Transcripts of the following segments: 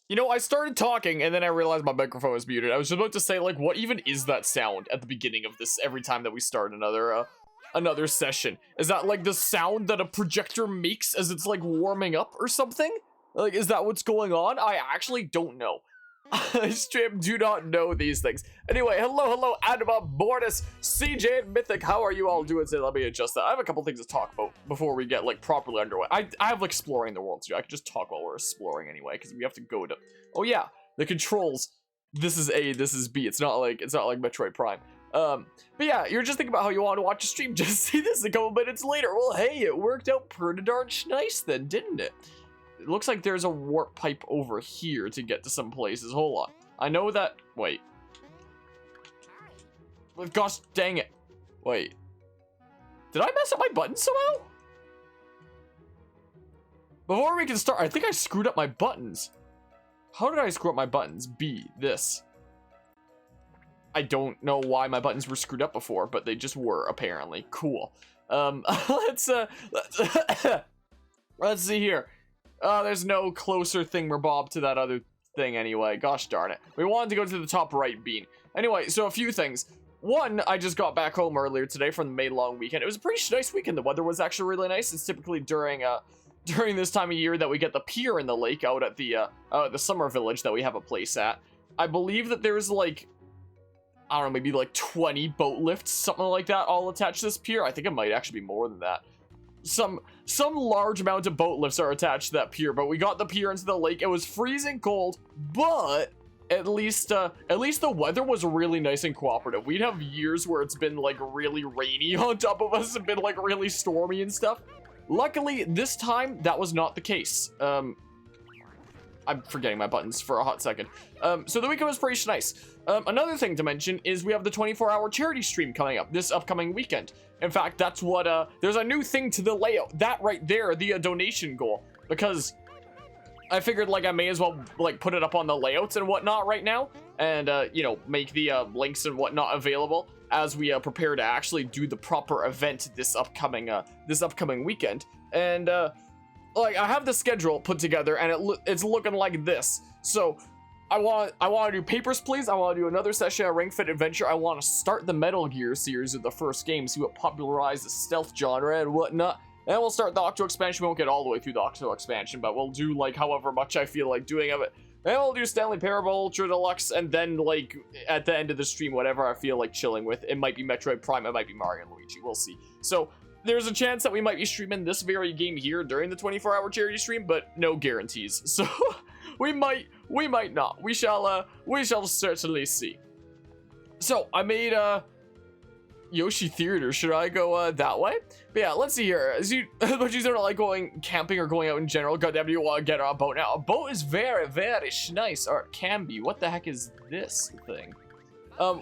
You know, I started talking and then I realized my microphone was muted. I was just about to say, like, what even is that sound at the beginning of this every time that we start another session? Is that like the sound that a projector makes as it's like warming up or something? Like, is that what's going on? I actually don't know. I straight do not know these things. Anyway, hello, Anima, Mortis, CJ, and Mythic. How are you all doing today? Let me adjust that. I have a couple things to talk about before we get like properly underway. I have exploring the world to do. I can just talk while we're exploring anyway, because we have to go to. Oh yeah, the controls. This is A, this is B. It's not like Metroid Prime. But yeah, you're just thinking about how you want to watch a stream. Just see this a couple minutes later. Well, hey, it worked out pretty darn nice then, didn't it? It looks like there's a warp pipe over here to get to some places. Hold on. I know that... Wait. Gosh dang it. Wait. Did I mess up my buttons somehow? Before we can start, I think I screwed up my buttons. How did I screw up my buttons? B. This. I don't know why my buttons were screwed up before, but they just were, apparently. Cool. Let's see here. There's no closer thingamabob to that other thing anyway. Gosh darn it. We wanted to go to the top right bean. Anyway, so a few things. One, I just got back home earlier today from the May long weekend. It was a pretty nice weekend. The weather was actually really nice. It's typically during this time of year that we get the pier in the lake out at the summer village that we have a place at. I believe that there's like, I don't know, maybe like 20 boat lifts, something like that, all attached to this pier. I think it might actually be more than that. Some large amount of boat lifts are attached to that pier, but we got the pier into the lake. It was freezing cold, but at least the weather was really nice and cooperative. We'd have years where it's been like really rainy on top of us and been like really stormy and stuff. Luckily, this time that was not the case. I'm forgetting my buttons for a hot second. So the weekend was pretty nice. Another thing to mention is we have the 24-hour charity stream coming up this upcoming weekend. In fact, that's what, there's a new thing to the layout. That right there, the donation goal. Because I figured, like, I may as well, like, put it up on the layouts and whatnot right now. And, you know, make the links and whatnot available as we prepare to actually do the proper event this upcoming weekend. And, like, I have the schedule put together, and it's looking like this. So, I want to do Papers, Please. I want to do another session of Ring Fit Adventure. I want to start the Metal Gear series with the first game, see what popularized the stealth genre and whatnot. And we'll start the Octo expansion. We won't get all the way through the Octo expansion, but we'll do, like, however much I feel like doing of it. And we'll do Stanley Parable Ultra Deluxe, and then, like, at the end of the stream, whatever I feel like chilling with. It might be Metroid Prime, it might be Mario and Luigi. We'll see. So, there's a chance that we might be streaming this very game here during the 24-hour charity stream, but no guarantees. So we might not. We shall certainly see. So I made Yoshi Theater. Should I go that way? But yeah, let's see here. As you don't like going camping or going out in general, goddamn, you want to get on a boat now. A boat is very, very nice, or it can be. What the heck is this thing?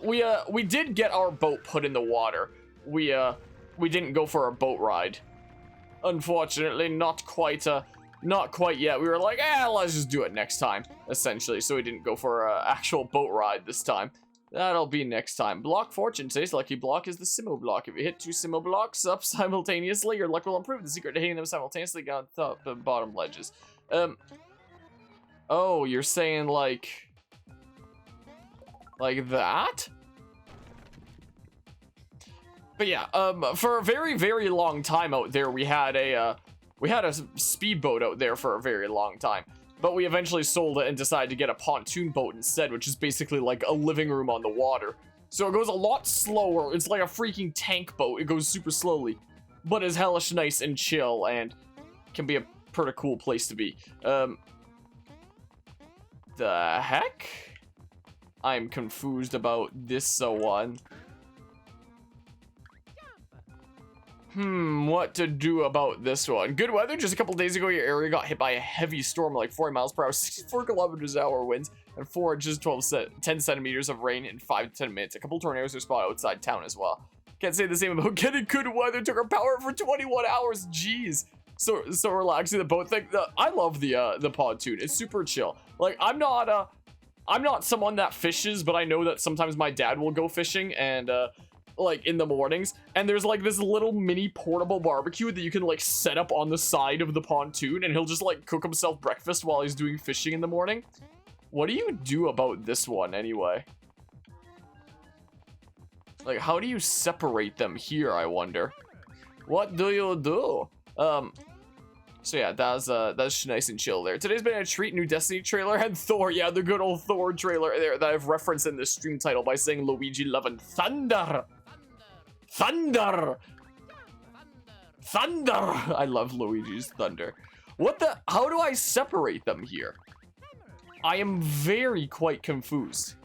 We did get our boat put in the water. We didn't go for a boat ride. Unfortunately, not quite yet. We were like, let's just do it next time, essentially. So we didn't go for an actual boat ride this time. That'll be next time. Block Fortune. Today's lucky block is the Simo block. If you hit 2 Simo blocks up simultaneously, your luck will improve. The secret to hitting them simultaneously on top and bottom ledges. Oh, you're saying like that? But yeah, for a very, very long time out there, we had a speedboat out there for a very long time. But we eventually sold it and decided to get a pontoon boat instead, which is basically like a living room on the water. So it goes a lot slower. It's like a freaking tank boat. It goes super slowly, but is hellish nice and chill and can be a pretty cool place to be. The heck? I'm confused about this one. What to do about this one? Good weather. Just a couple days ago, your area got hit by a heavy storm, like 40 miles per hour, 64 kilometers an hour winds, and 4 inches, 10 centimeters of rain in 5 to 10 minutes. A couple tornadoes are spotted outside town as well. Can't say the same about getting good weather. Took our power for 21 hours. Jeez. So relaxing. The boat thing. I love the pontoon. It's super chill. Like, I'm not someone that fishes, but I know that sometimes my dad will go fishing, and like in the mornings, and there's like this little mini portable barbecue that you can like set up on the side of the pontoon, and he'll just like cook himself breakfast while he's doing fishing in the morning. What do you do about this one anyway? Like, how do you separate them here, I wonder? What do you do? So yeah, that's nice and chill there. Today's been a treat. New Destiny trailer and Thor. Yeah, the good old Thor trailer there that I've referenced in this stream title by saying Luigi loving thunder. Thunder. Thunder. I love Luigi's thunder. What the? How do I separate them here? I am very quite confused.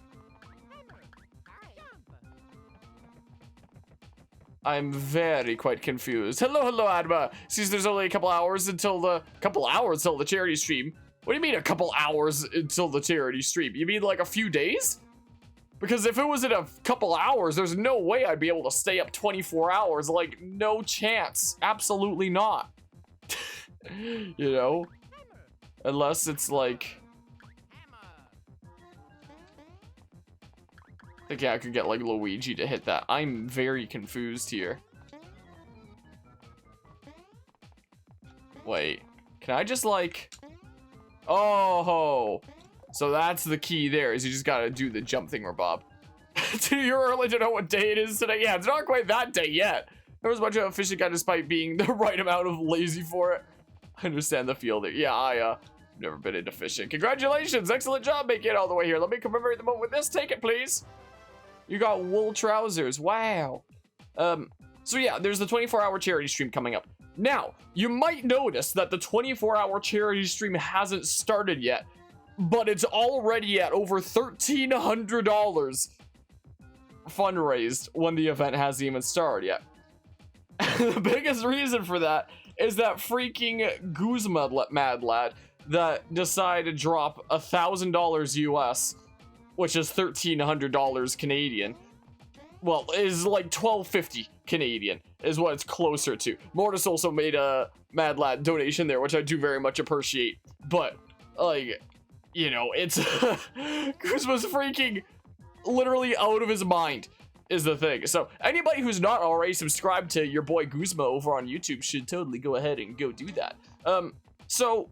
I'm very quite confused. Hello, Adma. Seems there's only a couple hours until the charity stream. What do you mean a couple hours until the charity stream? You mean like a few days? Because if it was in a couple hours, there's no way I'd be able to stay up 24 hours. Like, no chance. Absolutely not. You know? Unless it's like... I think I could get like Luigi to hit that. I'm very confused here. Wait, can I just like... Oh, so that's the key there, is you just gotta do the jump thing, or Bob. Too early to know what day it is today. Yeah, it's not quite that day yet. There was a bunch of fishing guy despite being the right amount of lazy for it. I understand the feel there. Yeah, I've never been into fishing. Congratulations, excellent job making it all the way here. Let me commemorate the moment with this. Take it, please. You got wool trousers. Wow. So yeah, there's the 24-hour charity stream coming up. Now, you might notice that the 24-hour charity stream hasn't started yet, but it's already at over $1,300 fundraised when the event hasn't even started yet. The biggest reason for that is that freaking Guzma mad lad that decided to drop $1,000 US, which is $1,300 Canadian. Well, is like $1,250 Canadian is what it's closer to. Mortis also made a Mad Lad donation there, which I do very much appreciate. But, like, you know, it's... Guzma's freaking literally out of his mind is the thing. So, anybody who's not already subscribed to your boy Guzma over on YouTube should totally go ahead and go do that. So,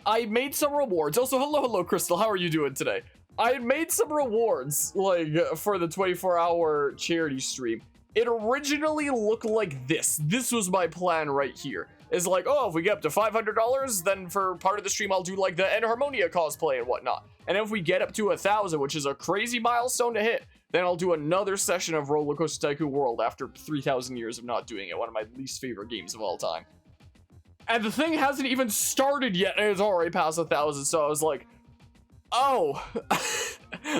I made some rewards. Also, hello, Crystal. How are you doing today? I had made some rewards, like, for the 24-hour charity stream. It originally looked like this. This was my plan right here. It's like, oh, if we get up to $500, then for part of the stream, I'll do, like, the Enharmonia cosplay and whatnot. And if we get up to 1,000, which is a crazy milestone to hit, then I'll do another session of Roller Coaster Tycoon World after 3,000 years of not doing it. One of my least favorite games of all time. And the thing hasn't even started yet, and it's already past 1,000, so I was like... Oh,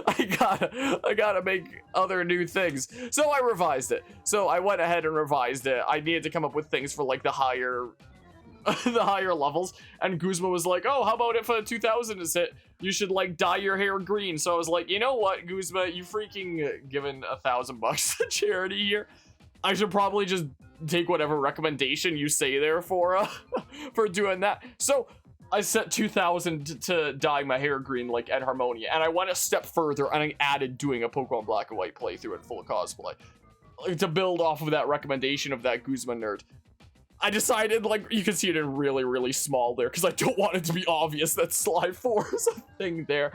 I gotta make other new things. So I revised it. So I went ahead and revised it. I needed to come up with things for like the higher levels. And Guzma was like, oh, how about if a 2,000 is hit, you should like dye your hair green. So I was like, you know what, Guzma, you freaking given $1,000 to charity here. I should probably just take whatever recommendation you say there for doing that. So I set 2,000 to dye my hair green like Enharmonia, and I went a step further and I added doing a Pokemon Black and White playthrough in full cosplay. Like, to build off of that recommendation of that Guzma nerd. I decided, like, you can see it in really, really small there, because I don't want it to be obvious that Sly 4 is a thing there.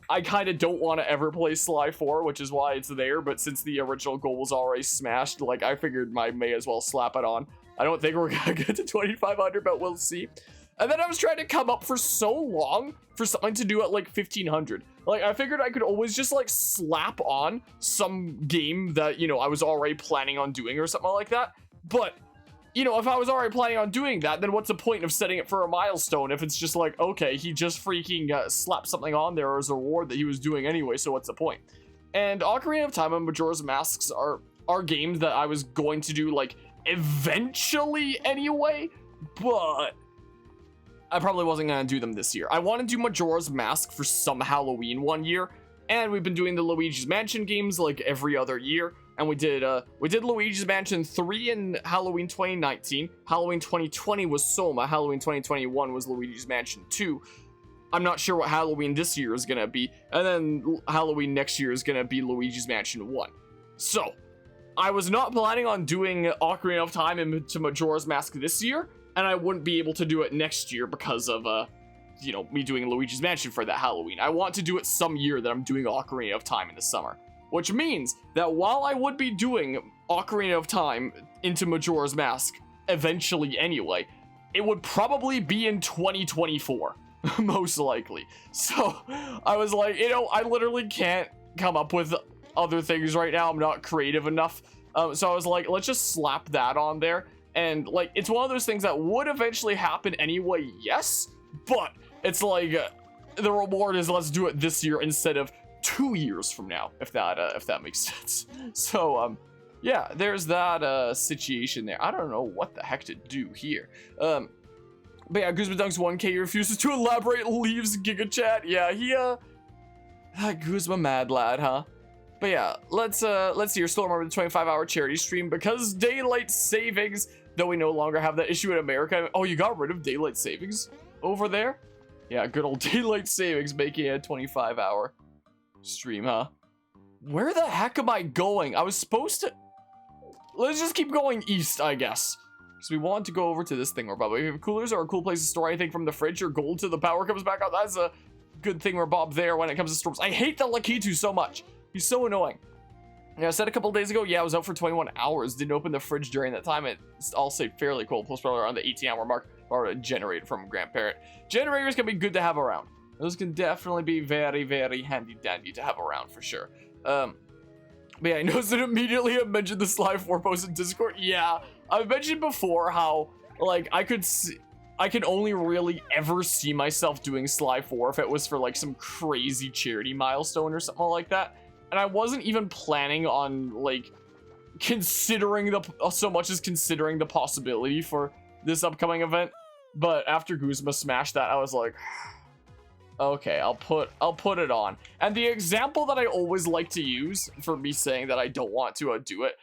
I kind of don't want to ever play Sly 4, which is why it's there, but since the original goal was already smashed, like, I figured I may as well slap it on. I don't think we're gonna get to 2,500, but we'll see. And then I was trying to come up for so long for something to do at like 1,500. Like, I figured I could always just like slap on some game that, you know, I was already planning on doing or something like that. But, you know, if I was already planning on doing that, then what's the point of setting it for a milestone if it's just like, okay, he just freaking slapped something on there as a reward that he was doing anyway, so what's the point? And Ocarina of Time and Majora's Masks are games that I was going to do like eventually anyway, but I probably wasn't going to do them this year. I want to do Majora's Mask for some Halloween one year, and we've been doing the Luigi's Mansion games like every other year, and we did Luigi's Mansion 3 in Halloween 2019, Halloween 2020 was Soma, Halloween 2021 was Luigi's Mansion 2. I'm not sure what Halloween this year is going to be, and then Halloween next year is going to be Luigi's Mansion 1. So, I was not planning on doing Ocarina of Time into Majora's Mask this year, and I wouldn't be able to do it next year because of, you know, me doing Luigi's Mansion for that Halloween. I want to do it some year that I'm doing Ocarina of Time in the summer. Which means that while I would be doing Ocarina of Time into Majora's Mask eventually anyway, it would probably be in 2024, most likely. So I was like, you know, I literally can't come up with other things right now. I'm not creative enough. So I was like, let's just slap that on there. And like, it's one of those things that would eventually happen anyway, yes, but it's like the reward is let's do it this year instead of 2 years from now, if that makes sense. So yeah, there's that situation there. I don't know what the heck to do here. But yeah, Guzma Dunks 1K refuses to elaborate, leaves Giga Chat. Yeah, he Guzma mad lad, huh? But yeah, let's see. You're still remember the 25-hour charity stream because daylight savings, though we no longer have that issue in America. Oh, you got rid of daylight savings over there? Yeah, good old daylight savings making a 25-hour stream, huh? Where the heck am I going? I was supposed to... Let's just keep going east, I guess. So we want to go over to this thing where probably we have coolers or a cool place to store anything from the fridge or gold till the power comes back on. That's a good thing we're Bob there when it comes to storms. I hate the Lakitu so much. He's so annoying. Yeah, I said a couple days ago, yeah, I was out for 21 hours. Didn't open the fridge during that time. It's, I'll say, fairly cold. Plus probably around the 18-hour mark. Or a generator from a grandparent. Generators can be good to have around. Those can definitely be very, very handy-dandy to have around for sure. But yeah, I noticed it immediately. I mentioned the Sly 4 post in Discord. Yeah, I've mentioned before how, like, I could only really ever see myself doing Sly 4 if it was for, like, some crazy charity milestone or something like that. And I wasn't even planning on, like, considering so much as considering the possibility for this upcoming event. But after Guzma smashed that, I was like... Okay, I'll put it on. And the example that I always like to use for me saying that I don't want to do it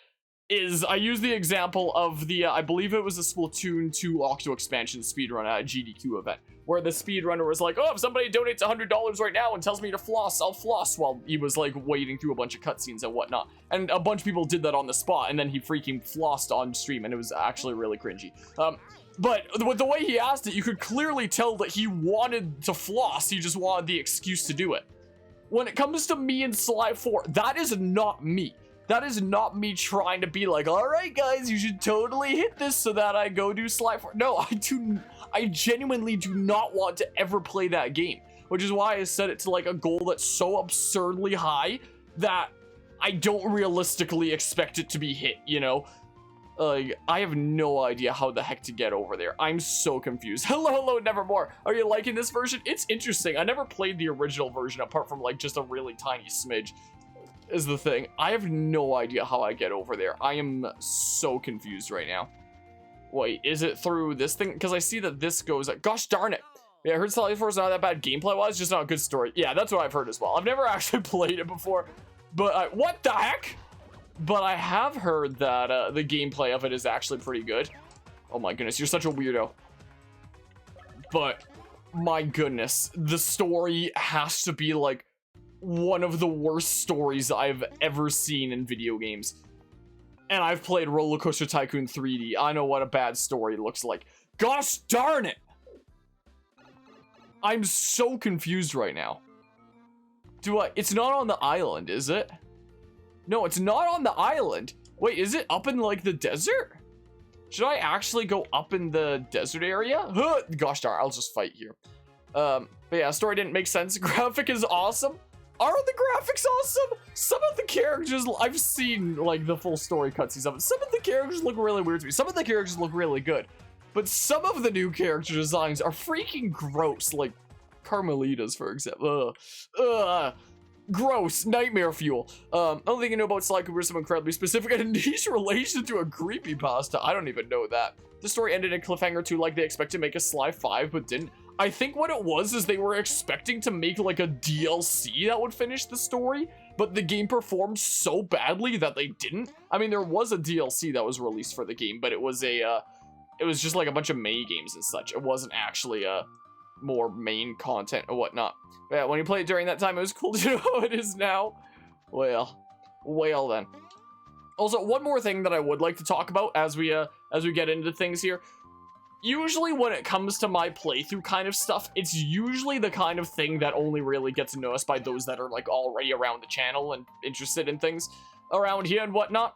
is I use the example of the, I believe it was a Splatoon 2 Octo Expansion speedrun at a GDQ event, where the speedrunner was like, oh, if somebody donates $100 right now and tells me to floss, I'll floss, while he was like wading through a bunch of cutscenes and whatnot. And a bunch of people did that on the spot, and then he freaking flossed on stream, and it was actually really cringy. But with the way he asked it, you could clearly tell that he wanted to floss. He just wanted the excuse to do it. When it comes to me and Sly 4, that is not me. That is not me trying to be like, all right, guys, you should totally hit this so that I go do Sly 4. No, I genuinely do not want to ever play that game, which is why I set it to like a goal that's so absurdly high that I don't realistically expect it to be hit, you know? I have no idea how the heck to get over there. I'm so confused. Hello, Nevermore. Are you liking this version? It's interesting. I never played the original version apart from like just a really tiny smidge is the thing. I have no idea how I get over there. I am so confused right now. Wait, is it through this thing? Because I see that this goes... Gosh darn it. Yeah, I heard Sly 4 is not that bad gameplay-wise, just not a good story. Yeah, that's what I've heard as well. I've never actually played it before, but what the heck? But I have heard that the gameplay of it is actually pretty good. Oh my goodness, you're such a weirdo. But my goodness, the story has to be like one of the worst stories I've ever seen in video games. And I've played Roller Coaster Tycoon 3D. I know what a bad story looks like. Gosh darn it! I'm so confused right now. It's not on the island, is it? No, it's not on the island. Wait, is it up in like the desert? Should I actually go up in the desert area? Gosh darn, I'll just fight here. But yeah, story didn't make sense. Graphic is awesome. Are the graphics awesome? Some of the characters, I've seen like the full story cutscenes of it. Some of the characters look really weird to me. Some of the characters look really good. But some of the new character designs are freaking gross. Like Carmelita's, for example. Gross. Nightmare fuel. Only thing you know about Sly Cooper is some incredibly specific and niche relation to a creepypasta. I don't even know that. The story ended in cliffhanger 2 like they expected to make a Sly 5, but didn't. I think what it was is they were expecting to make like a DLC that would finish the story, but the game performed so badly that they didn't. I mean, there was a DLC that was released for the game, but it was just like a bunch of mini games and such. It wasn't actually more main content or whatnot. But yeah, when you played it during that time, it was cool to know how it is now. Well then. Also, one more thing that I would like to talk about as we get into things here. Usually when it comes to my playthrough kind of stuff, it's usually the kind of thing that only really gets noticed by those that are like already around the channel and interested in things around here and whatnot.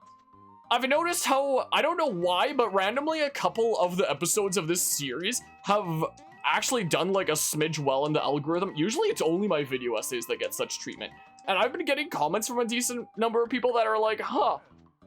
I've noticed how, I don't know why, but randomly a couple of the episodes of this series have actually done like a smidge well in the algorithm. Usually it's only my video essays that get such treatment. And I've been getting comments from a decent number of people that are like, huh,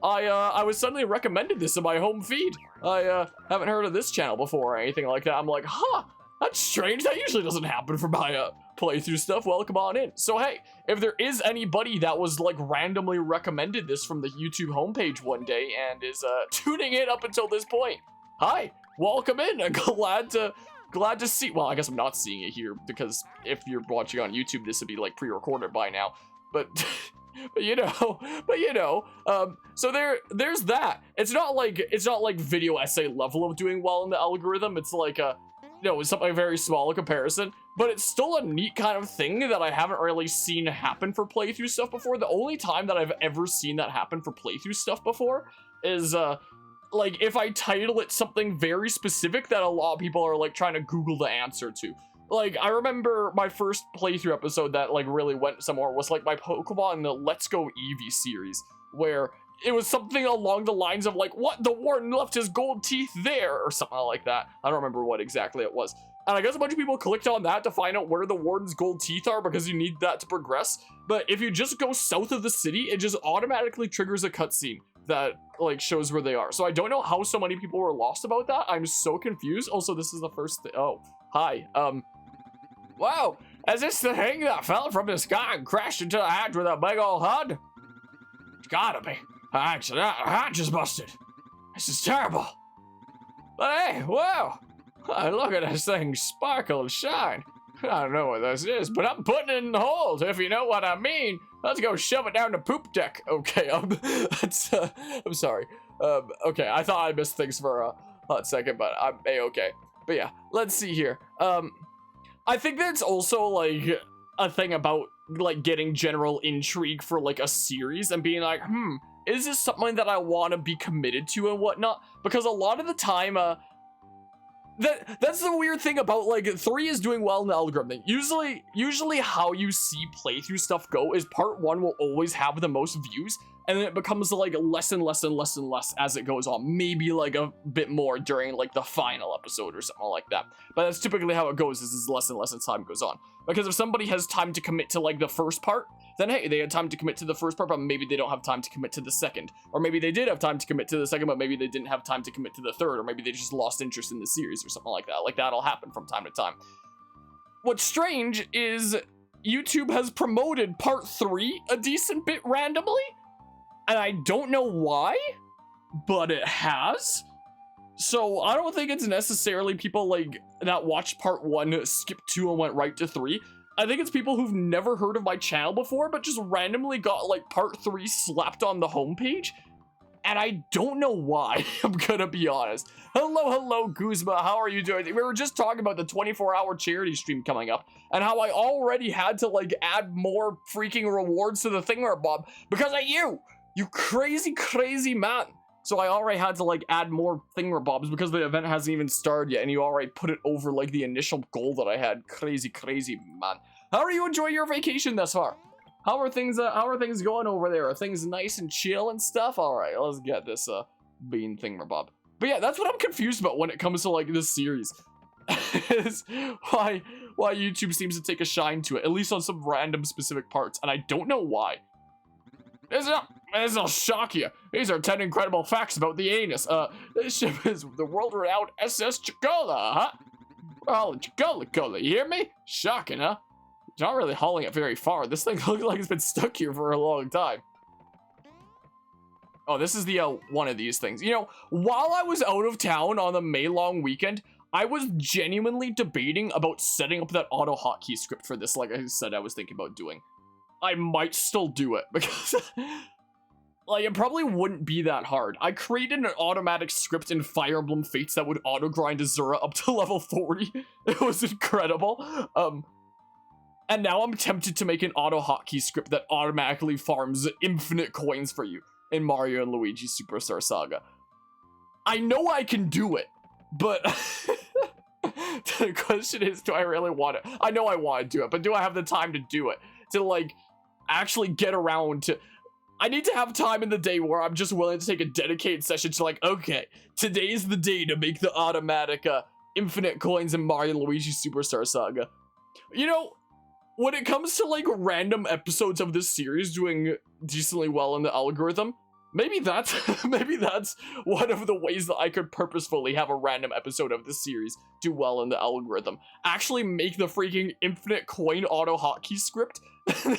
I was suddenly recommended this in my home feed. I haven't heard of this channel before or anything like that. I'm like, huh, that's strange. That usually doesn't happen for my playthrough stuff. Welcome on in. So hey, if there is anybody that was like randomly recommended this from the YouTube homepage one day and is tuning in up until this point, hi, welcome in. I'm glad to see. Well, I guess I'm not seeing it here because if you're watching on YouTube, this would be like pre-recorded by now. But but you know, so there's that. It's not like video essay level of doing well in the algorithm. It's like it's something very small in comparison, but it's still a neat kind of thing that I haven't really seen happen for playthrough stuff before. The only time that I've ever seen that happen for playthrough stuff before is like if I title it something very specific that a lot of people are like trying to Google the answer to. Like, I remember my first playthrough episode that, like, really went somewhere was, like, my Pokemon in the Let's Go Eevee series, where it was something along the lines of, like, what? The warden left his gold teeth there, or something like that. I don't remember what exactly it was. And I guess a bunch of people clicked on that to find out where the warden's gold teeth are because you need that to progress. But if you just go south of the city, it just automatically triggers a cutscene that, like, shows where they are. So I don't know how so many people were lost about that. I'm so confused. Also, this is the first thing. Oh, hi. Wow, is this the thing that fell from the sky and crashed into the hatch with a big old HUD? It's gotta be. Actually, that hatch is busted. This is terrible. But hey, wow. Look at this thing sparkle and shine. I don't know what this is, but I'm putting it in the hold, if you know what I mean. Let's go shove it down the poop deck. Okay, I'm sorry. Okay, I thought I missed things for a hot second, but I'm A-okay. But yeah, let's see here. I think that's also, like, a thing about, like, getting general intrigue for, like, a series and being like, is this something that I want to be committed to and whatnot? Because a lot of the time, that's the weird thing about, like, 3 is doing well in the algorithm. Usually how you see playthrough stuff go is part 1 will always have the most views, and then it becomes, like, less and less and less and less as it goes on. Maybe, like, a bit more during, like, the final episode or something like that. But that's typically how it goes, is less and less as time goes on. Because if somebody has time to commit to, like, the first part, then hey, they had time to commit to the first part, but maybe they don't have time to commit to the second. Or maybe they did have time to commit to the second, but maybe they didn't have time to commit to the third, or maybe they just lost interest in the series or something like that. Like, that'll happen from time to time. What's strange is YouTube has promoted part 3 a decent bit randomly. And I don't know why, but it has. So I don't think it's necessarily people like that watched part 1, skipped 2, and went right to 3. I think it's people who've never heard of my channel before, but just randomly got like part 3 slapped on the homepage. And I don't know why, I'm gonna be honest. Hello, Guzma, how are you doing? We were just talking about the 24-hour charity stream coming up, and how I already had to like add more freaking rewards to the thingamabob because of you! You crazy man. So I already had to like add more thingamabobs because the event hasn't even started yet, and you already put it over like the initial goal that I had. Crazy man. How are you enjoying your vacation thus far? How are things going over there? Are things nice and chill and stuff? All right, let's get this bean thingamabob. But yeah, that's what I'm confused about when it comes to like this series. Is why YouTube seems to take a shine to it, at least on some random specific parts, and I don't know why. This'll shock you. These are 10 incredible facts about the anus. This ship is the world-renowned SS Chicola, huh? We're hauling Chicola, you hear me? Shocking, huh? You're not really hauling it very far. This thing looks like it's been stuck here for a long time. Oh, this is the, one of these things. You know, while I was out of town on the May long weekend, I was genuinely debating about setting up that auto hotkey script for this, like I said I was thinking about doing. I might still do it, because, like, it probably wouldn't be that hard. I created an automatic script in Fire Emblem Fates that would auto-grind Azura up to level 40. It was incredible. And now I'm tempted to make an auto hotkey script that automatically farms infinite coins for you. in Mario and Luigi Superstar Saga. I know I can do it, but the question is, do I really want it? I know I want to do it, but do I have the time to do it? To, like, actually get around to... I need to have time in the day where I'm just willing to take a dedicated session to, like, okay, today's the day to make the automatic infinite coins in Mario and Luigi Superstar Saga. You know, when it comes to, like, random episodes of this series doing decently well in the algorithm, maybe that's one of the ways that I could purposefully have a random episode of this series do well in the algorithm. Actually make the freaking infinite coin auto hotkey script, and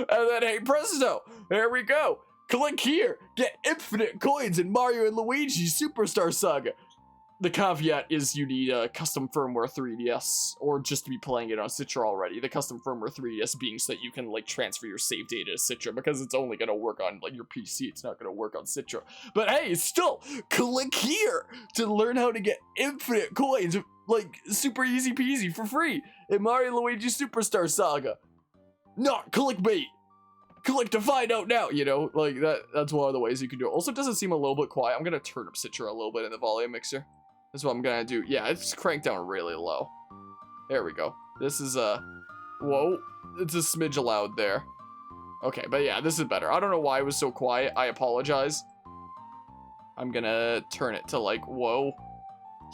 then hey presto, there we go. Click here, get infinite coins in Mario and Luigi Superstar Saga. The caveat is you need a custom firmware 3DS, or just to be playing it on Citra already. The custom firmware 3DS being so that you can, like, transfer your save data to Citra, because it's only going to work on, like, your PC. It's not going to work on Citra. But hey, still, click here to learn how to get infinite coins, like, super easy peasy for free in Mario and Luigi Superstar Saga. Not clickbait. Click to find out now, you know? Like, that's one of the ways you can do it. Also, it doesn't seem a little bit quiet. I'm going to turn up Citra a little bit in the volume mixer. That's what I'm gonna do. Yeah, it's cranked down really low. There we go. This is whoa, it's a smidge loud there. Okay, but yeah, this is better. I don't know why it was so quiet. I apologize. I'm gonna turn it to, like, whoa,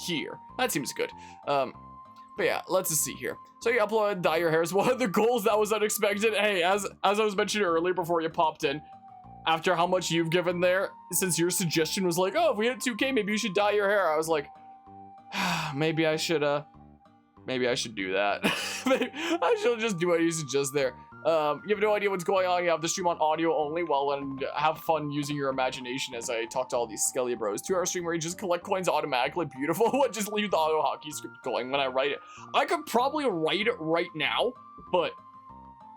here. That seems good. But yeah, let's just see here. So you upload dye your hair is one of the goals that was unexpected. Hey, as I was mentioning earlier before you popped in, after how much you've given there, since your suggestion was like, oh, if we hit 2K, maybe you should dye your hair. I was like, maybe I should do that. Maybe I should just do what you suggest there. You have no idea what's going on. You have the stream on audio only. Well, and have fun using your imagination as I talk to all these Skelly bros. 2-hour stream where you just collect coins automatically. Beautiful. Just leave the auto hockey script going when I write it. I could probably write it right now, but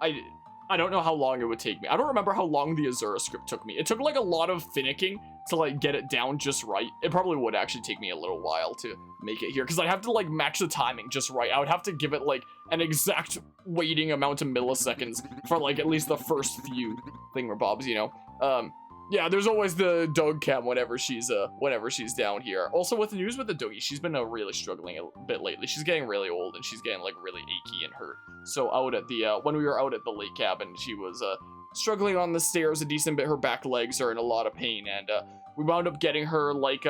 I don't know how long it would take me. I don't remember how long the Azura script took me. It took, like, a lot of finicking to, like, get it down just right. It probably would actually take me a little while to make it here, because I'd have to, like, match the timing just right. I would have to give it, like, an exact waiting amount of milliseconds for, like, at least the first few thingamabobs, you know? Yeah, there's always the dog cam whenever she's down here. Also, with the news with the doggy, she's been really struggling a bit lately. She's getting really old, and she's getting, like, really achy and hurt. So out at the, when we were out at the lake cabin, she was, struggling on the stairs a decent bit. Her back legs are in a lot of pain, and, we wound up getting her, like,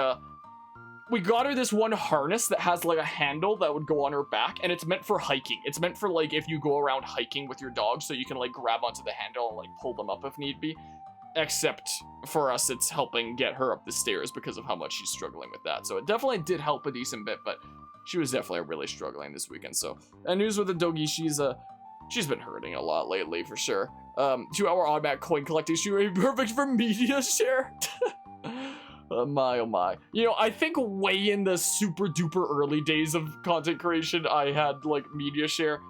we got her this one harness that has, like, a handle that would go on her back, and it's meant for hiking. It's meant for, like, if you go around hiking with your dog, so you can, like, grab onto the handle and, like, pull them up if need be. Except for us, it's helping get her up the stairs because of how much she's struggling with that. So it definitely did help a decent bit, but she was definitely really struggling this weekend. So, and news with the doggy, she's been hurting a lot lately for sure. 2-hour automatic coin collecting, she would be perfect for media share. Oh my. You know, I think way in the super duper early days of content creation, I had, like, media share.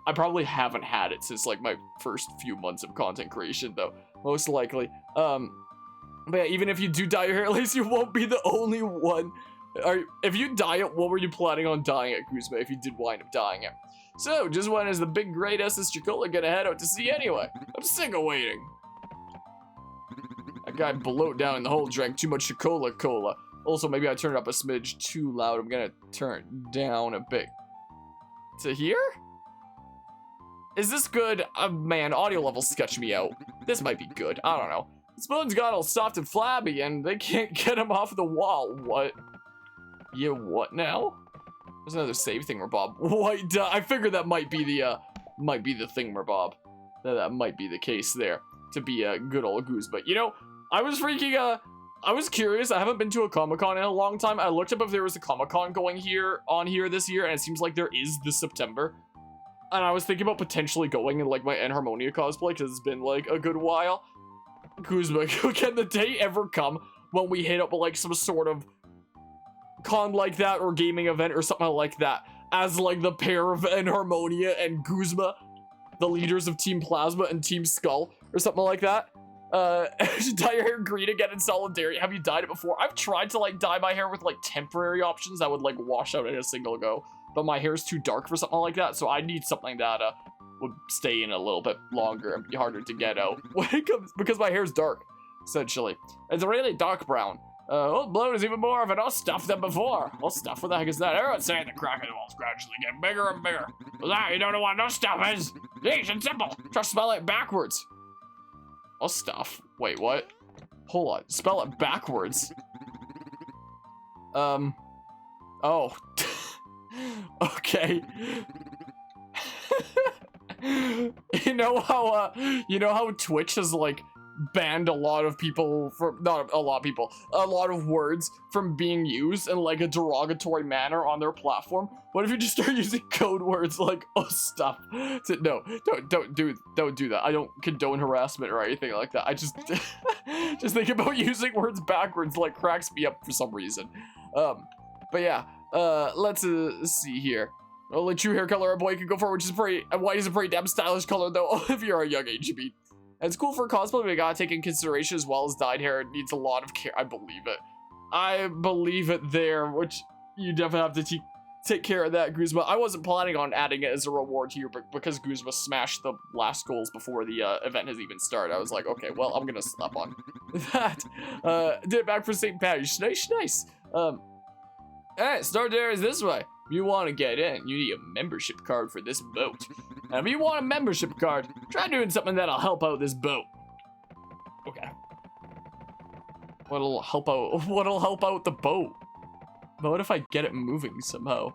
I probably haven't had it since, like, my first few months of content creation, though. Most likely. But yeah, even if you do dye your hair, at least you won't be the only one. If you dye it, what were you planning on dyeing it, Kuzma, if you did wind up dyeing it? So, just when is the big great SS Chicola gonna head out to sea anyway? I'm sick of waiting. That guy bloat down in the hole drank too much Chicola cola. Also, maybe I turned it up a smidge too loud. I'm gonna turn it down a bit. To here? Is this good? Man, audio levels sketch me out. This might be good. I don't know. Spoon's got all soft and flabby, and they can't get him off the wall. What? Yeah, what now? There's another save thingamabob. What? I figured that might be the thingamabob. That might be the case there. To be a good old goose. But, you know, I was curious. I haven't been to a Comic-Con in a long time. I looked up if there was a Comic-Con going on here this year, and it seems like there is this September. And I was thinking about potentially going in, like, my Enharmonia cosplay, because it's been, like, a good while. Kuzma, can the day ever come when we hit up, like, some sort of con like that, or gaming event, or something like that, as, like, the pair of Enharmonia and Kuzma, the leaders of Team Plasma and Team Skull, or something like that? Dye your hair green again in solidarity. Have you dyed it before? I've tried to, like, dye my hair with, like, temporary options that would, like, wash out in a single go. But my hair is too dark for something like that, so I need something that would stay in a little bit longer and be harder to get out when it comes, because my hair's dark. essentially. It's really dark brown. Old bloat is even more of an all stuff than before. All stuff? What the heck is that? Everyone's saying the crocodiles gradually get bigger and bigger. Well, that, you don't know what no stuff is? Easy and simple. Try to spell it backwards. All stuff? Wait, what? Hold on. Spell it backwards. Oh. Okay. You know how Twitch has, like, banned a lot of people from, not a lot of people, a lot of words from being used in like a derogatory manner on their platform? What if you just start using code words like "oh stuff"? No, don't do that. I don't condone harassment or anything like that. I just just think about using words backwards like cracks me up for some reason. But yeah, let's see here. Only true hair color a boy can go for, which is pretty, white is a pretty damn stylish color though, if you're a young age, you mean. It's cool for cosplay, but we gotta take in consideration as well as dyed hair. It needs a lot of care. I believe it. I believe it there, which you definitely have to take care of that, Guzma. I wasn't planning on adding it as a reward here, but because Guzma smashed the last goals before the event has even started, I was like, okay, well, I'm gonna slap on that. Did it back for St. Patty's. Nice. Alright, start there is this way. If you want to get in, you need a membership card for this boat. And if you want a membership card, try doing something that'll help out this boat. Okay. What'll help out the boat? But what if I get it moving somehow?